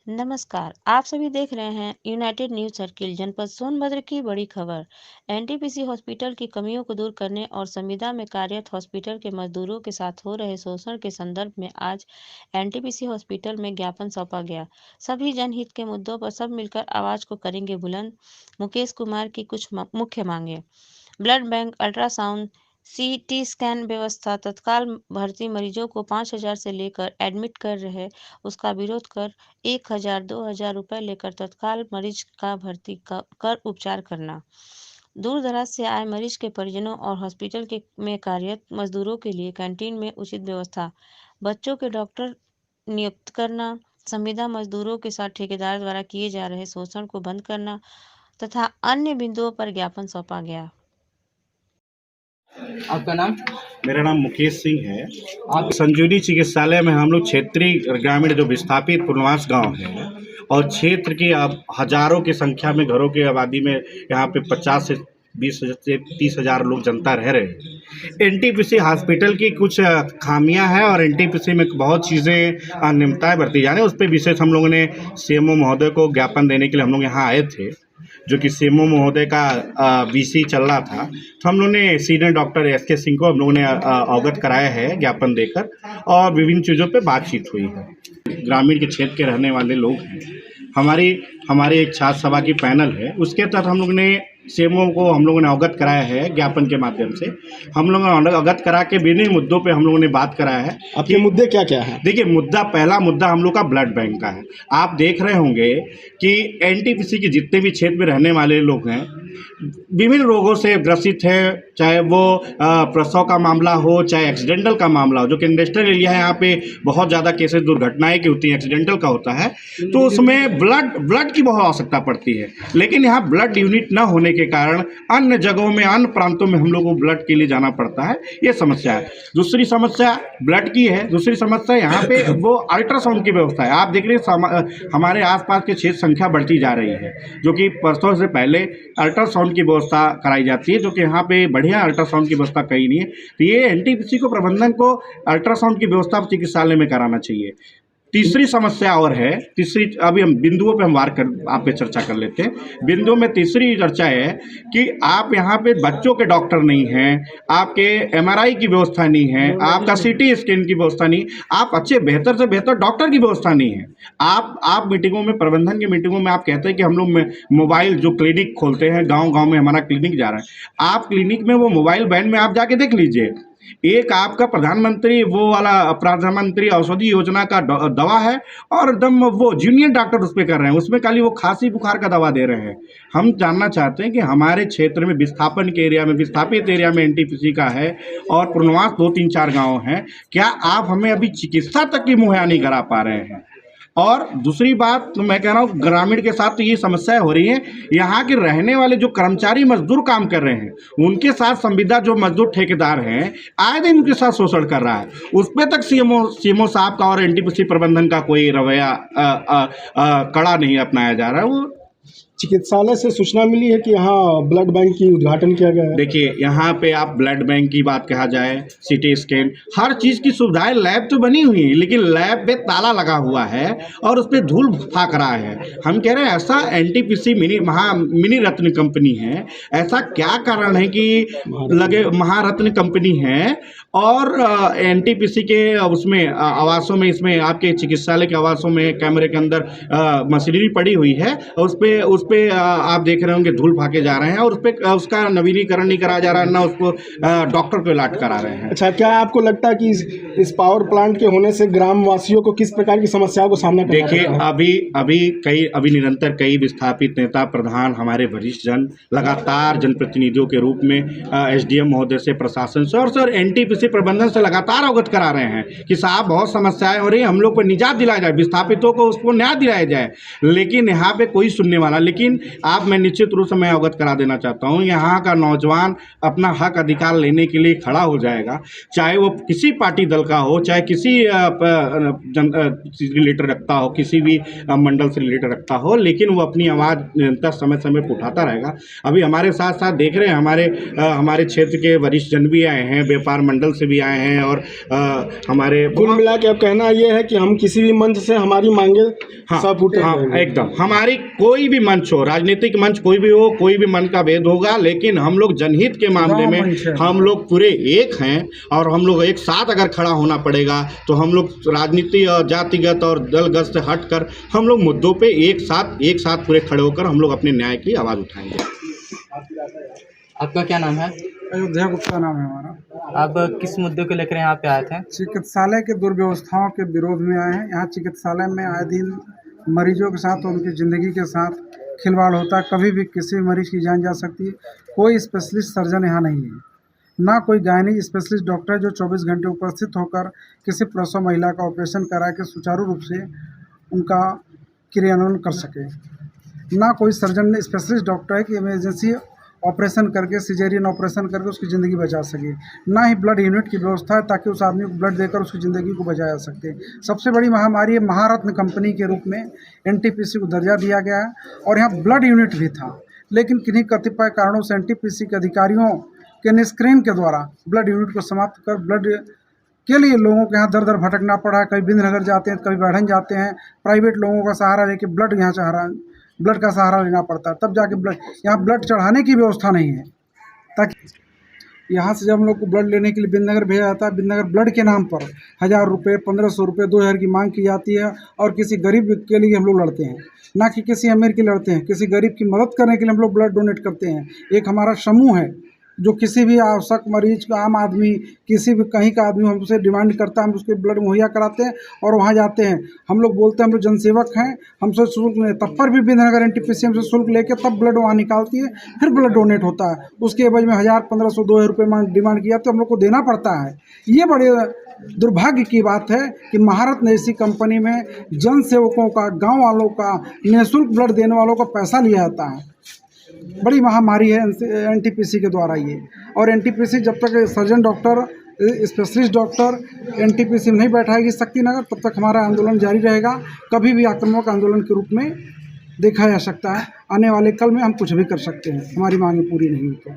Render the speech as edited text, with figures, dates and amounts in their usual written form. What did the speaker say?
नमस्कार, आप सभी देख रहे हैं यूनाइटेड न्यूज सर्किल। जनपद सोनभद्र की बड़ी खबर। एनटीपीसी हॉस्पिटल की कमियों को दूर करने और संविदा में कार्यरत हॉस्पिटल के मजदूरों के साथ हो रहे शोषण के संदर्भ में आज एनटीपीसी हॉस्पिटल में ज्ञापन सौंपा गया। सभी जनहित के मुद्दों पर सब मिलकर आवाज को करेंगे बुलंद। मुकेश कुमार की कुछ मुख्य मांगे: blood bank, ultrasound, CT scan व्यवस्था, तत्काल भर्ती मरीजों को 5,000 से लेकर एडमिट कर रहे उसका विरोध कर 1,000 2,000 रुपए लेकर तत्काल मरीज का भर्ती कर उपचार करना। दूर दराज से आए मरीज के परिजनों और हॉस्पिटल में कार्यरत मजदूरों के लिए कैंटीन में उचित व्यवस्था, बच्चों के डॉक्टर नियुक्त करना, संविदा मजदूरों के साथ ठेकेदार द्वारा किए जा रहे शोषण को बंद करना तथा अन्य बिंदुओं पर ज्ञापन सौंपा गया। आपका नाम? मेरा नाम मुकेश सिंह है। आप संजीवनी चिकित्सालय में हम लोग क्षेत्रीय ग्रामीण जो विस्थापित पूर्णवास गांव है और क्षेत्र की अब हजारों की संख्या में घरों की आबादी में यहाँ पे 50 से 20 से 30,000 लोग जनता रह रहे हैं। एनटीपीसी हॉस्पिटल की कुछ खामियां हैं और एनटीपीसी में बहुत चीज़ें अनियमितताएं बरती जा रही हैं। उस पर विशेष हम लोगों ने सीएमओ महोदय को ज्ञापन देने के लिए हम लोग यहाँ आए थे, जो कि सीएमओ महोदय का वीसी चल रहा था। तो हम लोगों ने सीनियर डॉक्टर एसके सिंह को हम लोगों ने अवगत कराया है ज्ञापन देकर, और विभिन्न चीज़ों पे बातचीत हुई है। ग्रामीण के क्षेत्र के रहने वाले लोग हैं। हमारी एक छात्र सभा की पैनल है, उसके तहत हम लोग ने सीएमओ को हम लोगों ने अवगत कराया है ज्ञापन के माध्यम से। हम लोगों ने अवगत करा के विभिन्न मुद्दों पे हम लोगों ने बात कराया है। आपके मुद्दे क्या क्या हैं? देखिए, पहला मुद्दा हम लोग का ब्लड बैंक का है। आप देख रहे होंगे कि एनटीपीसी के जितने भी क्षेत्र में रहने वाले लोग हैं विभिन्न रोगों से ग्रसित है, चाहे वो प्रसव का मामला हो, चाहे एक्सीडेंटल का मामला हो। जो कि इंडस्ट्रियल एरिया है, यहाँ पे बहुत ज़्यादा केसेस दुर्घटनाएं की होती हैं, एक्सीडेंटल का होता है, तो उसमें ब्लड की बहुत आवश्यकता पड़ती है। लेकिन यहाँ ब्लड यूनिट न होने के कारण अन्य जगहों में, अन्य प्रांतों में हम लोग को ब्लड के लिए जाना पड़ता है। ये समस्या है। दूसरी समस्या ब्लड की है। दूसरी समस्या यहाँ पे वो अल्ट्रासाउंड की व्यवस्था है। आप देख रहे हैं हमारे आसपास के क्षेत्र संख्या बढ़ती जा रही है, जो कि परसों से पहले अल्ट्रासाउंड की व्यवस्था कराई जाती है, जो कि यहाँ पे बढ़िया अल्ट्रासाउंड की व्यवस्था कहीं नहीं है। तो ये एनटीपीसी को, प्रबंधन को अल्ट्रासाउंड की व्यवस्था चिकित्सालय में कराना चाहिए। तीसरी समस्या और है, अभी हम बिंदुओं पे हम आप पे चर्चा कर लेते हैं। बिंदुओं में तीसरी चर्चा है कि आप यहाँ पे बच्चों के डॉक्टर नहीं हैं, आपके एमआरआई की व्यवस्था नहीं है, आपका सीटी स्कैन की व्यवस्था नहीं, आप अच्छे बेहतर से बेहतर डॉक्टर की व्यवस्था नहीं है। आप मीटिंगों में, प्रबंधन की मीटिंगों में आप कहते हैं कि हम लोग मोबाइल जो क्लिनिक खोलते हैं, गाँव में हमारा क्लिनिक जा रहा है। आप क्लिनिक में वो मोबाइल वैन में आप जाके देख लीजिए, एक आपका प्रधानमंत्री वो वाला प्रधानमंत्री औषधि योजना का दवा है और एकदम वो जूनियर डॉक्टर उस पर कर रहे हैं, उसमें खाली वो खांसी बुखार का दवा दे रहे हैं। हम जानना चाहते हैं कि हमारे क्षेत्र में विस्थापित एरिया में एनटीपीसी का है और पूर्णवास 2-3-4 गाँव हैं, क्या आप हमें अभी चिकित्सा तक की मुहैया नहीं करा पा रहे हैं? और दूसरी बात तो मैं कह रहा हूँ, ग्रामीण के साथ तो ये समस्याएं हो रही हैं। यहाँ के रहने वाले जो कर्मचारी मजदूर काम कर रहे हैं, उनके साथ संविदा जो मजदूर ठेकेदार हैं, आए दिन उनके साथ शोषण कर रहा है। उस पर तक सीएमओ साहब का और एनटीपीसी प्रबंधन का कोई रवैया कड़ा नहीं अपनाया जा रहा है। वो चिकित्सालय से सूचना मिली है कि यहाँ ब्लड बैंक की उद्घाटन किया गया है। देखिए, यहाँ पे आप ब्लड बैंक की बात कहा जाए, सीटी स्कैन, हर चीज़ की सुविधाएं, लैब तो बनी हुई है, लेकिन लैब पे ताला लगा हुआ है और उस पर धूल फाक रहा है। हम कह रहे हैं ऐसा एनटीपीसी मिनी रत्न कंपनी है, ऐसा क्या कारण है कि लगे महारत्न कंपनी है और एनटीपीसी के उसमें आवासों में, इसमें आपके चिकित्सालय के आवासों में कैमरे के अंदर मशीनरी पड़ी हुई है, उस पे आप देख रहे होंगे धूल फाके जा रहे हैं और उस पे उसका नवीनीकरण नहीं कराया जा रहा है, ना उसको डॉक्टर को इलाज करा रहे हैं। अच्छा, क्या आपको लगता है कि इस पावर प्लांट के होने से ग्राम वासियों को किस प्रकार की समस्याओं को सामना करना देखिए, अभी निरंतर कई विस्थापित नेता, प्रधान, हमारे वरिष्ठ जन लगातार जनप्रतिनिधियों के रूप में एसडीएम महोदय से, प्रशासन से और सर एनटीपीसी प्रबंधन से लगातार अवगत करा रहे हैं कि साहब बहुत समस्याएं हो रही है, हम लोग को निजात दिलाया जाए, विस्थापितों को उसको न्याय दिलाया जाए। लेकिन यहाँ पे कोई सुनने वाला, लेकिन लेकिन मैं निश्चित रूप से मैं अवगत करा देना चाहता हूँ, यहाँ का नौजवान अपना हक अधिकार लेने के लिए खड़ा हो जाएगा, चाहे वो किसी पार्टी दल का हो, चाहे किसी रिलेटेड रखता हो, किसी भी मंडल से रिलेटेड रखता हो, लेकिन वो अपनी आवाज़ निरंतर समय समय पर उठाता रहेगा। अभी हमारे साथ साथ देख रहे हैं हमारे क्षेत्र के वरिष्ठ जन भी आए हैं, व्यापार मंडल से भी आए हैं, और हमारे कुल मिला के अब कहना ये है कि हम किसी भी मंच से हमारी मांगे सब उठे जाएंगे। एकदम हमारी कोई भी मंच हो, राजनीतिक मंच कोई भी हो, कोई भी मन का भेद होगा, लेकिन हम लोग जनहित के मामले में हम लोग पूरे एक हैं, और हम लोग एक साथ अगर खड़ा होना पड़ेगा तो हम लोग राजनीति और जातिगत और दलगत से हटकर हम लोग मुद्दों पे एक साथ पूरे खड़े होकर हम लोग अपने न्याय की आवाज़ उठाएंगे। आपका क्या नाम है? अयोध्या गुप्ता नाम है हमारा। आप किस मुद्दे को लेकर यहाँ पे आए थे? चिकित्सालय के दुर्व्यवस्थाओं के विरोध में आए हैं। यहाँ चिकित्सालय में आए दिन मरीजों के साथ और उनकी ज़िंदगी के साथ खिलवाड़ होता है। कभी भी किसी भी मरीज की जान जा सकती है। कोई स्पेशलिस्ट सर्जन यहाँ नहीं है, ना कोई गायनी स्पेशलिस्ट डॉक्टर है जो 24 घंटे उपस्थित होकर किसी प्रसव महिला का ऑपरेशन करा के सुचारू रूप से उनका क्रियान्वयन कर सके। ना कोई सर्जन स्पेशलिस्ट डॉक्टर है कि इमरजेंसी ऑपरेशन करके, सिजेरियन ऑपरेशन करके उसकी ज़िंदगी बचा सके। ना ही ब्लड यूनिट की व्यवस्था है ताकि उस आदमी को ब्लड देकर उसकी ज़िंदगी को बचाया सके। सबसे बड़ी महामारी है, महारत्न कंपनी के रूप में एनटीपीसी को दर्जा दिया गया है, और यहाँ ब्लड यूनिट भी था, लेकिन किन्हीं कतिपय कारणों से एनटीपीसी के अधिकारियों के निष्क्रियण के द्वारा ब्लड यूनिट को समाप्त कर ब्लड के लिए लोगों को यहाँ दर दर भटकना पड़ा है। कभी बिंदनगर जाते हैं, कभी बढ़न जाते हैं, प्राइवेट लोगों का सहारा लेके ब्लड का सहारा लेना पड़ता है, तब जाके यहाँ ब्लड चढ़ाने की व्यवस्था नहीं है। ताकि यहाँ से जब हम लोग को ब्लड लेने के लिए बिंदनगर भेजा जाता है, बिंदनगर ब्लड के नाम पर 1000 रुपये, 1500 रुपये, 2000 की मांग की जाती है, और किसी गरीब के लिए हम लोग लड़ते हैं, ना कि किसी अमीर के लड़ते हैं। किसी गरीब की मदद करने के लिए हम लोग ब्लड डोनेट करते हैं। एक हमारा समूह है जो किसी भी आवश्यक मरीज का, आम आदमी, किसी भी कहीं का आदमी हमसे डिमांड करता है, हम उसके ब्लड मुहैया कराते हैं और वहाँ जाते हैं। हम लोग बोलते हैं हम लोग जनसेवक हैं, हमसे शुल्क नहीं, तब पर भी बिंदनगर एनटीपीसी हमसे शुल्क लेके तब ब्लड वहाँ निकालती है, फिर ब्लड डोनेट होता है। उसके एवज में 1000, 1500, 2000 रुपये डिमांड किया तो हम लोग को देना पड़ता है। ये बड़े दुर्भाग्य की बात है कि महारत्न ऐसी कंपनी में जन सेवकों का, गाँव वालों का, निःशुल्क ब्लड देने वालों का पैसा लिया जाता है। बड़ी महामारी है एनटीपीसी के द्वारा ये। और एनटीपीसी जब तक surgeon doctor, specialist doctor NTPC में नहीं बैठाएगी शक्तिनगर, तब तक हमारा आंदोलन जारी रहेगा। कभी भी आक्रामक आंदोलन के रूप में देखा जा सकता है। आने वाले कल में हम कुछ भी कर सकते हैं, हमारी मांगें पूरी नहीं होती।